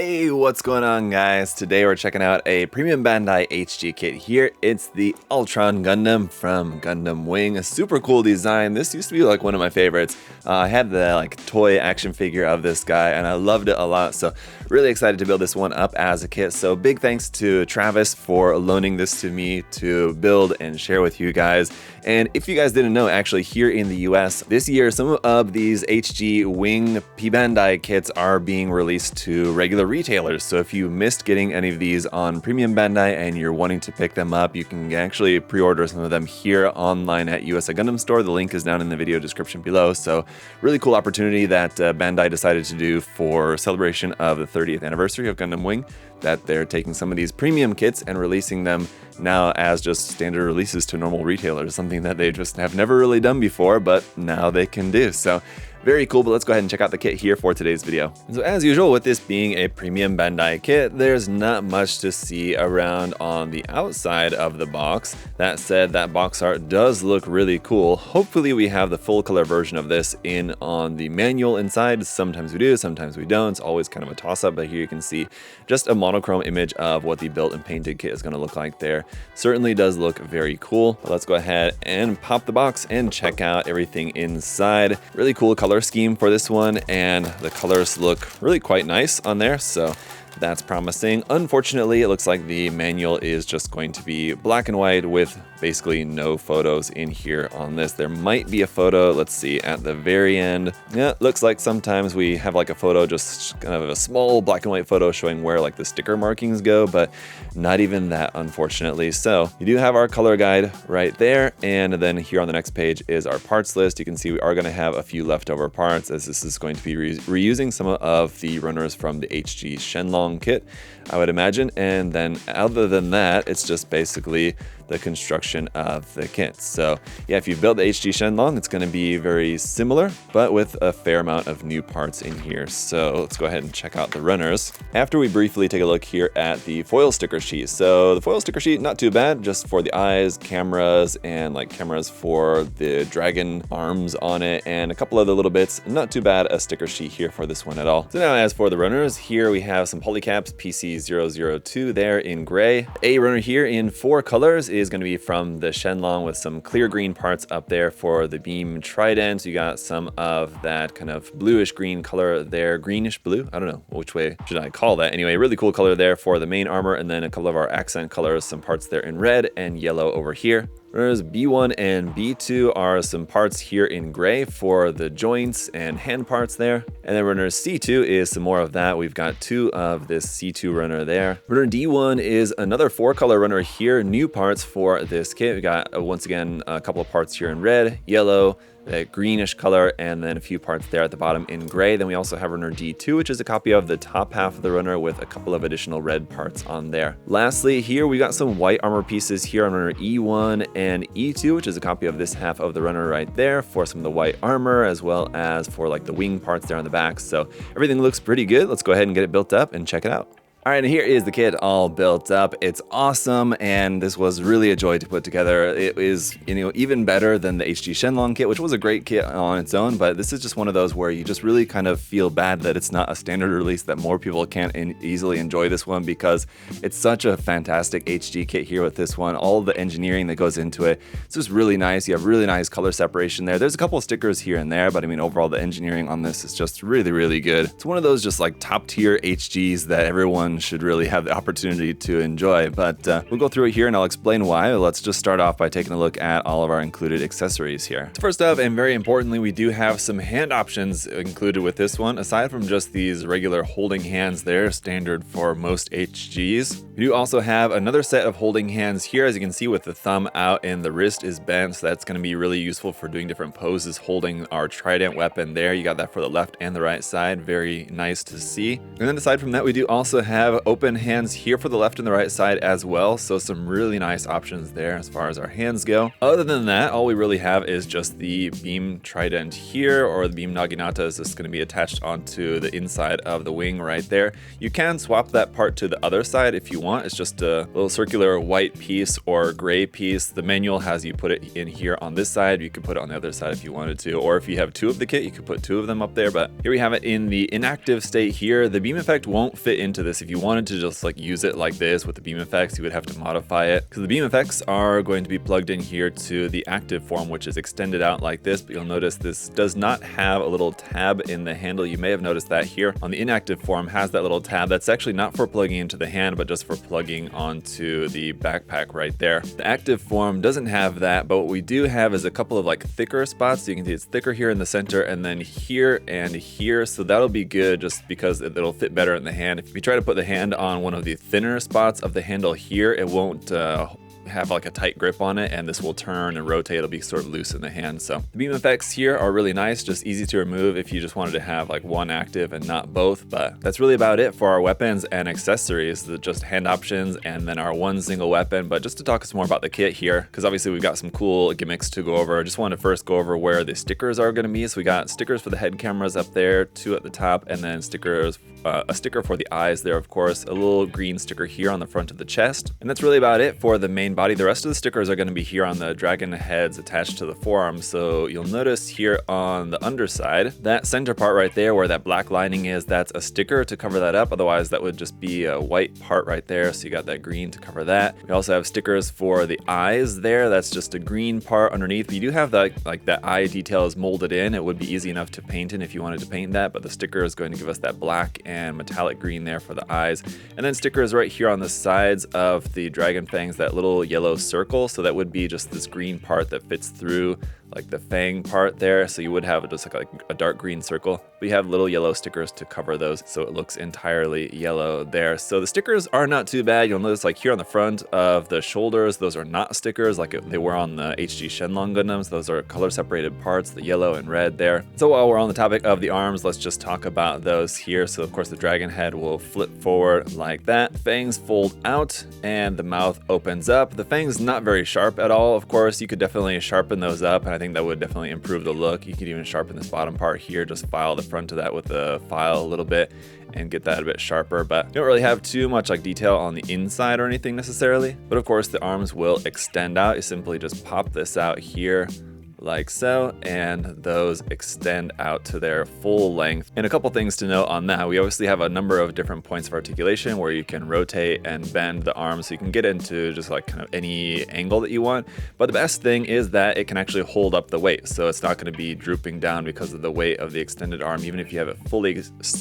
Hey, what's going on, guys? Today we're checking out a premium Bandai HG kit here. It's the Altron Gundam from Gundam Wing. A super cool design. This used to be like one of my favorites. I had the toy action figure of this guy and I loved it a lot. So really excited to build this one up as a kit. So big thanks to Travis for loaning this to me to build and share with you guys. And if you guys didn't know, actually here in the US this year, some of these HG Wing P-Bandai kits are being released to regular retailers. So if you missed getting any of these on Premium Bandai and you're wanting to pick them up, you can actually pre-order some of them here online at USA Gundam Store. The link is down in the video description below. So really cool opportunity that Bandai decided to do for celebration of the 30th anniversary of Gundam Wing, that they're taking some of these premium kits and releasing them now as just standard releases to normal retailers, something that they just have never really done before, but now they can do. So very cool, but let's go ahead and check out the kit here for today's video. And so as usual, with this being a premium Bandai kit, there's not much to see around on the outside of the box. That said, that box art does look really cool. Hopefully we have the full color version of this in on the manual inside. Sometimes we do, sometimes we don't. It's always kind of a toss-up, but here you can see just a monochrome image of what the built and painted kit is going to look like there. Certainly does look very cool. But let's go ahead and pop the box and check out everything inside. Really cool color scheme for this one, and the colors look really quite nice on there, so that's promising. Unfortunately, it looks like the manual is just going to be black and white with basically no photos in here on this. There might be a photo, let's see, at the very end. Yeah, looks like sometimes we have like a photo, just kind of a small black and white photo showing where like the sticker markings go, but not even that, unfortunately. So you do have our color guide right there, and then here on the next page is our parts list. You can see we are going to have a few leftover parts, as this is going to be reusing some of the runners from the HG Shenlong kit, I would imagine. And then other than that, it's just basically the construction of the kit. So yeah, if you built the HG Shenlong, it's going to be very similar, but with a fair amount of new parts in here. So let's go ahead and check out the runners. After we briefly take a look here at the foil sticker sheet. So the foil sticker sheet, not too bad, just for the eyes, cameras, and like cameras for the dragon arms on it, and a couple other little bits. Not too bad a sticker sheet here for this one at all. So now as for the runners, here we have some polycaps PC002 there in gray. A runner here in 4 colors is going to be from the Shenlong with some clear green parts up there for the beam trident. You got some of that kind of bluish green color there, greenish blue. I don't know which way should I call that. Anyway, really cool color there for the main armor, and then a couple of our accent colors, some parts there in red and yellow over here. Runners B1 and B2 are some parts here in gray for the joints and hand parts there. And then runner C2 is some more of that. We've got 2 of this C2 runner there. Runner D1 is another 4-color runner here. New parts for this kit. We got, once again, a couple of parts here in red, yellow, that greenish color, and then a few parts there at the bottom in gray. Then we also have runner D2, which is a copy of the top half of the runner with a couple of additional red parts on there. Lastly, here we got some white armor pieces here on runner E1 and E2, which is a copy of this half of the runner right there for some of the white armor, as well as for like the wing parts there on the back. So everything looks pretty good. Let's go ahead and get it built up and check it out. All right, and here is the kit all built up. It's awesome, and this was really a joy to put together. It is, even better than the HG Shenlong kit, which was a great kit on its own, but this is just one of those where you just really kind of feel bad that it's not a standard release, that more people can't easily enjoy this one, because it's such a fantastic HG kit here with this one. All the engineering that goes into it, it's just really nice. You have really nice color separation there. There's a couple of stickers here and there, but I mean, overall, the engineering on this is just really, really good. It's one of those just like top tier HGs that everyone should really have the opportunity to enjoy, but we'll go through it here and I'll explain why. Let's just start off by taking a look at all of our included accessories here. First up, and very importantly, we do have some hand options included with this one. Aside from just these regular holding hands there, standard for most HGs, we do also have another set of holding hands here, as you can see, with the thumb out and the wrist is bent, so that's going to be really useful for doing different poses holding our trident weapon there. You got that for the left and the right side, very nice to see. And then aside from that, we do also have have open hands here for the left and the right side as well, so some really nice options there as far as our hands go. Other than that, all we really have is just the beam trident here, or the beam naginata is just going to be attached onto the inside of the wing right there. You can swap that part to the other side if you want. It's just a little circular white piece or gray piece. The manual has you put it in here on this side. You could put it on the other side if you wanted to, or if you have two of the kit, you could put two of them up there. But here we have it in the inactive state here. The beam effect won't fit into this. If you wanted to just like use it like this with the beam effects, you would have to modify it, because the beam effects are going to be plugged in here to the active form, which is extended out like this. But you'll notice this does not have a little tab in the handle. You may have noticed that here on the inactive form has that little tab. That's actually not for plugging into the hand, but just for plugging onto the backpack right there. The active form doesn't have that, but what we do have is a couple of like thicker spots. So you can see it's thicker here in the center and then here and here. So that'll be good just because it'll fit better in the hand. If you try to put the hand on one of the thinner spots of the handle here, it won't have like a tight grip on it, and this will turn and rotate. It'll be sort of loose in the hand. So the beam effects here are really nice, just easy to remove if you just wanted to have like one active and not both. But that's really about it for our weapons and accessories, just hand options and then our one single weapon. But just to talk some more about the kit here, because obviously we've got some cool gimmicks to go over. I just want to first go over where the stickers are going to be. So we got stickers for the head cameras up there, two at the top, and then stickers, a sticker for the eyes there, of course, a little green sticker here on the front of the chest. And that's really about it for the main body. The rest of the stickers are going to be here on the dragon heads attached to the forearm. So you'll notice here on the underside, that center part right there where that black lining is, that's a sticker to cover that up. Otherwise that would just be a white part right there. So you got that green to cover that. We also have stickers for the eyes there. That's just a green part underneath. You do have that, like that eye detail is molded in. It would be easy enough to paint in if you wanted to paint that, but the sticker is going to give us that black and metallic green there for the eyes. And then stickers right here on the sides of the dragon fangs, that little yellow circle. So that would be just this green part that fits through like the fang part there. So you would have just like a dark green circle. We have little yellow stickers to cover those, so it looks entirely yellow there. So the stickers are not too bad. You'll notice like here on the front of the shoulders, those are not stickers like they were on the HG Shenlong Gundams. Those are color separated parts, the yellow and red there. So while we're on the topic of the arms, let's just talk about those here. So of course the dragon head will flip forward like that. Fangs fold out and the mouth opens up. The fangs not very sharp at all. Of course, you could definitely sharpen those up, and I think that would definitely improve the look. You could even sharpen this bottom part here, just file the front of that with a file a little bit and get that a bit sharper. But you don't really have too much like detail on the inside or anything necessarily. But of course the arms will extend out. You simply just pop this out here like so, and those extend out to their full length. And a couple things to note on that, we obviously have a number of different points of articulation where you can rotate and bend the arm, so you can get into just like kind of any angle that you want. But the best thing is that it can actually hold up the weight, so it's not going to be drooping down because of the weight of the extended arm. Even if you have it fully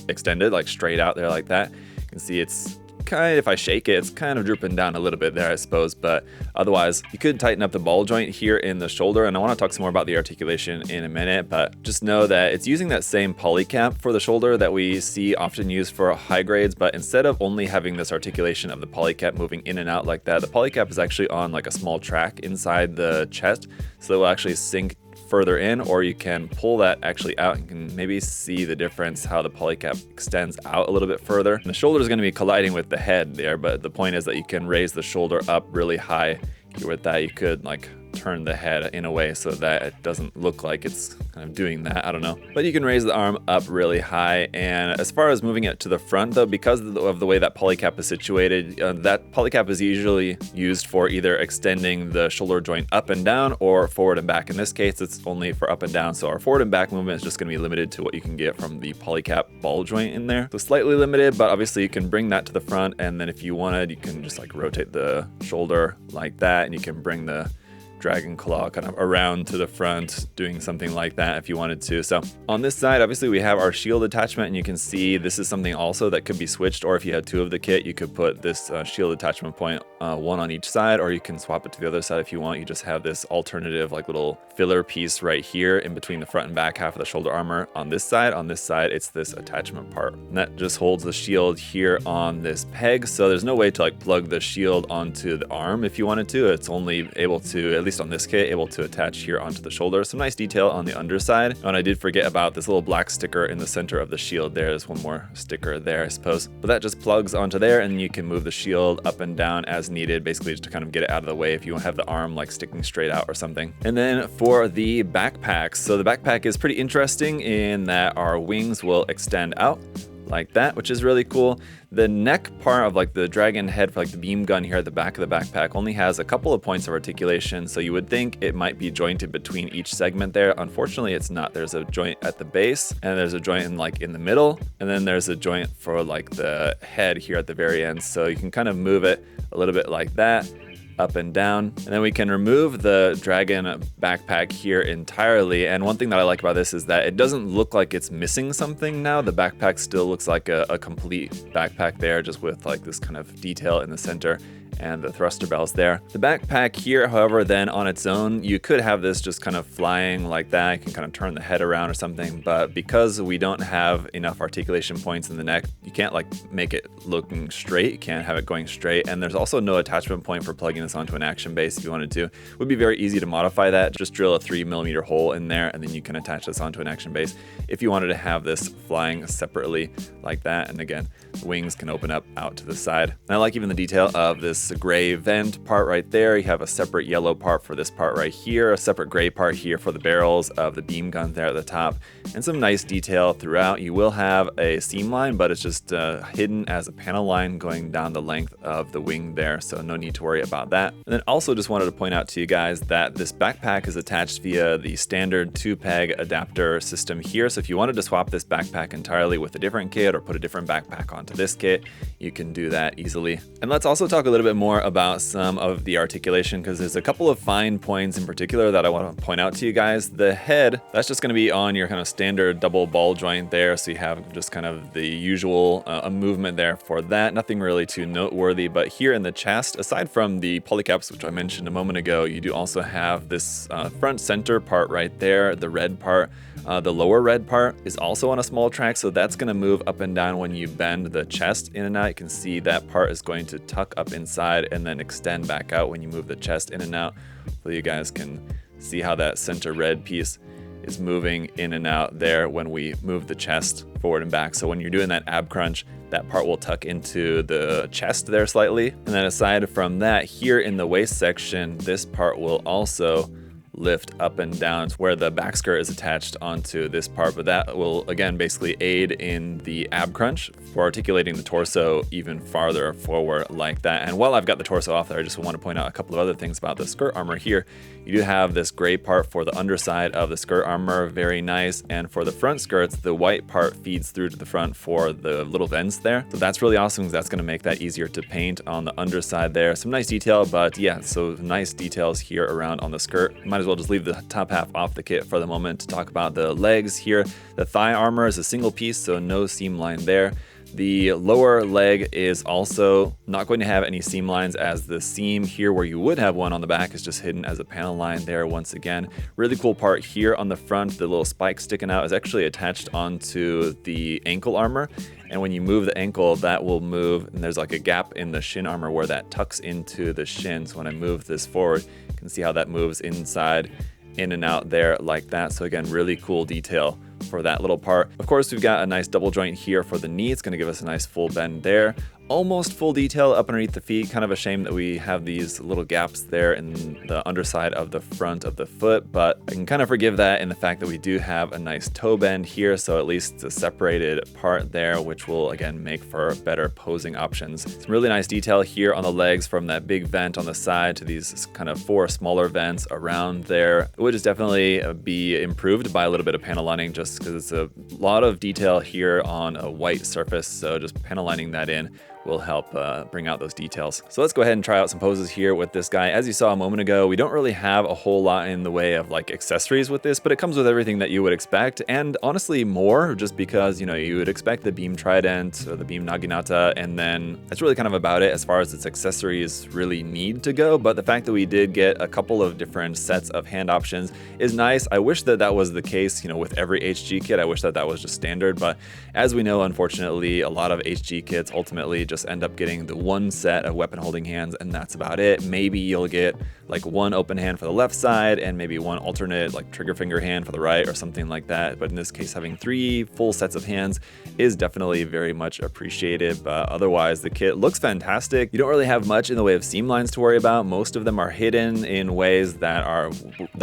extended, like straight out there like that, you can see it's kind of, if I shake it, it's kind of drooping down a little bit there, I suppose. But otherwise, you could tighten up the ball joint here in the shoulder. And I want to talk some more about the articulation in a minute, but just know that it's using that same polycap for the shoulder that we see often used for high grades. But instead of only having this articulation of the polycap moving in and out like that, the polycap is actually on like a small track inside the chest. So it will actually sink further in, or you can pull that actually out and can maybe see the difference how the polycap extends out a little bit further. And the shoulder is going to be colliding with the head there, but the point is that you can raise the shoulder up really high. With that, you could like turn the head in a way so that it doesn't look like it's kind of doing that. I don't know. But you can raise the arm up really high. And as far as moving it to the front though, because of the way that polycap is situated, that polycap is usually used for either extending the shoulder joint up and down or forward and back. In this case, it's only for up and down. So our forward and back movement is just going to be limited to what you can get from the polycap ball joint in there. So slightly limited, but obviously you can bring that to the front. And then if you wanted, you can just like rotate the shoulder like that, and you can bring the dragon claw kind of around to the front, doing something like that if you wanted to. So on this side, obviously we have our shield attachment, and you can see this is something also that could be switched, or if you had two of the kit, you could put this shield attachment point one on each side, or you can swap it to the other side if you want. You just have this alternative like little filler piece right here in between the front and back half of the shoulder armor on this side. On this side, it's this attachment part, and that just holds the shield here on this peg. So there's no way to like plug the shield onto the arm if you wanted to. It's only able to, at least on this kit, able to attach here onto the shoulder. Some nice detail on the underside. Oh, and I did forget about this little black sticker in the center of the shield. There's one more sticker there, I suppose. But that just plugs onto there, and you can move the shield up and down as needed, basically just to kind of get it out of the way if you have the arm like sticking straight out or something. And then for the backpack, so the backpack is pretty interesting in that our wings will extend out like that, which is really cool. The neck part of like the dragon head for like the beam gun here at the back of the backpack only has a couple of points of articulation, so you would think it might be jointed between each segment there. Unfortunately, it's not. There's a joint at the base, and there's a joint in the middle, and then there's a joint for like the head here at the very end. So you can kind of move it a little bit like that, up and down, and then we can remove the dragon backpack here entirely. And one thing that I like about this is that it doesn't look like it's missing something now. The backpack still looks like a complete backpack there, just with like this kind of detail in the center and the thruster bells there. The backpack here, however, then on its own, you could have this just kind of flying like that. You can kind of turn the head around or something, but because we don't have enough articulation points in the neck, you can't like make it looking straight. You can't have it going straight, and there's also no attachment point for plugging this onto an action base if you wanted to. It would be very easy to modify that. Just drill a 3mm hole in there, and then you can attach this onto an action base if you wanted to have this flying separately like that. And again, the wings can open up out to the side. And I like even the detail of this gray vent part right there. You have a separate yellow part for this part right here, a separate gray part here for the barrels of the beam gun there at the top, and some nice detail throughout. You will have a seam line, but it's just hidden as a panel line going down the length of the wing there, so no need to worry about that. And then also just wanted to point out to you guys that this backpack is attached via the standard 2-peg adapter system here. So if you wanted to swap this backpack entirely with a different kit or put a different backpack onto this kit, you can do that easily. And let's also talk a little bit more about some of the articulation, because there's a couple of fine points in particular that I want to point out to you guys. The head, that's just going to be on your kind of standard double ball joint there, so you have just kind of the usual movement there for that. Nothing really too noteworthy, but here in the chest, aside from the polycaps, which I mentioned a moment ago, you do also have this front center part right there, the red part. The lower red part is also on a small track, so that's going to move up and down when you bend the chest in and out. You can see that part is going to tuck up inside and then extend back out when you move the chest in and out. So you guys can see how that center red piece is moving in and out there when we move the chest forward and back. So when you're doing that ab crunch, that part will tuck into the chest there slightly. And then aside from that, here in the waist section, this part will also lift up and down where the back skirt is attached onto this part, but that will again basically aid in the ab crunch for articulating the torso even farther forward like that. And while I've got the torso off there, I just want to point out a couple of other things about the skirt armor here. You do have this gray part for the underside of the skirt armor, very nice, and for the front skirts, the white part feeds through to the front for the little vents there. So that's really awesome, because that's going to make that easier to paint on the underside there. Some nice detail, but yeah, so nice details here around on the skirt. Might as well just leave the top half off the kit for the moment to talk about the legs here. The thigh armor is a single piece, so no seam line there. The lower leg is also not going to have any seam lines, as the seam here where you would have one on the back is just hidden as a panel line there once again. Really cool part here on the front, the little spike sticking out is actually attached onto the ankle armor. And when you move the ankle, that will move, and there's like a gap in the shin armor where that tucks into the shin. So when I move this forward, you can see how that moves inside, in and out there like that. So again, really cool detail for that little part. Of course, we've got a nice double joint here for the knee. It's going to give us a nice full bend there. Almost full detail up underneath the feet. Kind of a shame that we have these little gaps there in the underside of the front of the foot, but I can kind of forgive that in the fact that we do have a nice toe bend here, so at least it's a separated part there, which will again make for better posing options. Some really nice detail here on the legs, from that big vent on the side to these kind of 4 smaller vents around there. It would just definitely be improved by a little bit of panel lining, just because it's a lot of detail here on a white surface, so just panel lining that in will help bring out those details. So let's go ahead and try out some poses here with this guy. As you saw a moment ago, we don't really have a whole lot in the way of like accessories with this, but it comes with everything that you would expect, and honestly more, just because, you know, you would expect the beam trident or the beam naginata, and then that's really kind of about it as far as its accessories really need to go. But the fact that we did get a couple of different sets of hand options is nice. I wish that that was the case, you know, with every HG kit. I wish that that was just standard, but as we know, unfortunately, a lot of HG kits ultimately just just end up getting the one set of weapon holding hands, and that's about it. Maybe you'll get like one open hand for the left side and maybe one alternate like trigger finger hand for the right or something like that. But in this case, having 3 full sets of hands is definitely very much appreciated. But otherwise, the kit looks fantastic. You don't really have much in the way of seam lines to worry about. Most of them are hidden in ways that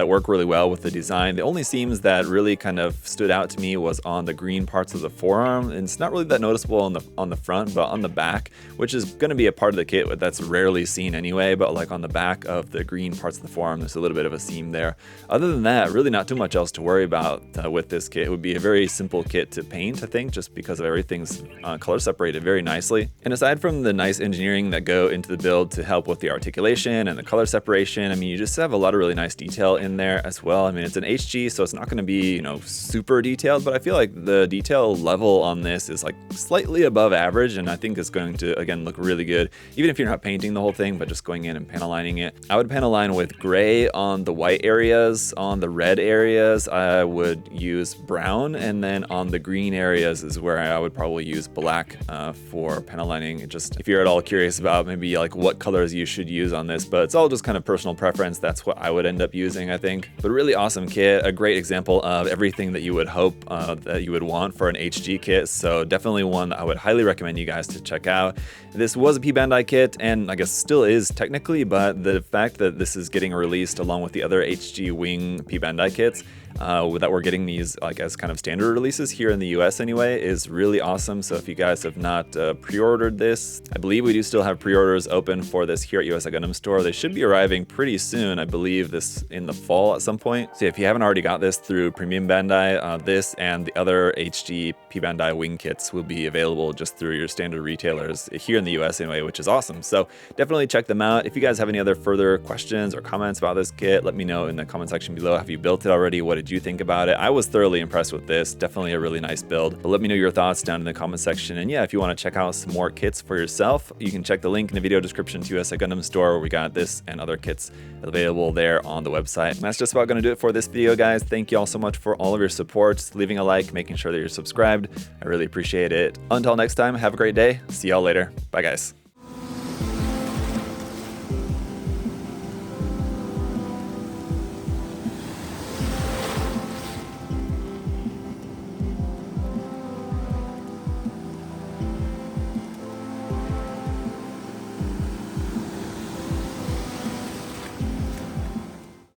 work really well with the design. The only seams that really kind of stood out to me was on the green parts of the forearm, and it's not really that noticeable on the front, but on the back, which is going to be a part of the kit that's rarely seen anyway. But like on the back of the green parts of the forearm, there's a little bit of a seam there. Other than that, really not too much else to worry about with this kit. It would be a very simple kit to paint, I think, just because of everything's color separated very nicely. And aside from the nice engineering that go into the build to help with the articulation and the color separation, I mean, you just have a lot of really nice detail in there as well. I mean, it's an HG, so it's not going to be, you know, super detailed, but I feel like the detail level on this is like slightly above average, and I think it's going to, again, look really good, even if you're not painting the whole thing, but just going in and panel lining it. I would panel line with gray on the white areas. On the red areas, I would use brown, and then on the green areas is where I would probably use black for panel lining. Just if you're at all curious about maybe like what colors you should use on this, but it's all just kind of personal preference. That's what I would end up using, I think. But really awesome kit, a great example of everything that you would hope that you would want for an HG kit. So definitely one that I would highly recommend you guys to check out. This was a P-Bandai kit, and I guess still is technically, but the fact that this is getting released along with the other HG Wing P-Bandai kits, that we're getting these like as kind of standard releases here in the US anyway, is really awesome. So if you guys have not pre-ordered this, I believe we do still have pre-orders open for this here at USA Gundam Store. They should be arriving pretty soon. I believe this in the fall at some point. So if you haven't already got this through Premium Bandai, this and the other HG P-Bandai wing kits will be available just through your standard retailers here in the US anyway, which is awesome. So definitely check them out. If you guys have any other further questions or comments about this kit, let me know in the comment section below. Have you built it already? What did you think about it? I was thoroughly impressed with this. Definitely a really nice build. But let me know your thoughts down in the comment section. And yeah, if you want to check out some more kits for yourself, you can check the link in the video description to USA Gundam Store, where we got this and other kits available there on the website. And that's just about going to do it for this video, guys. Thank you all so much for all of your support, leaving a like, making sure that you're subscribed. I really appreciate it. Until next time, have a great day. See y'all later. Bye, guys.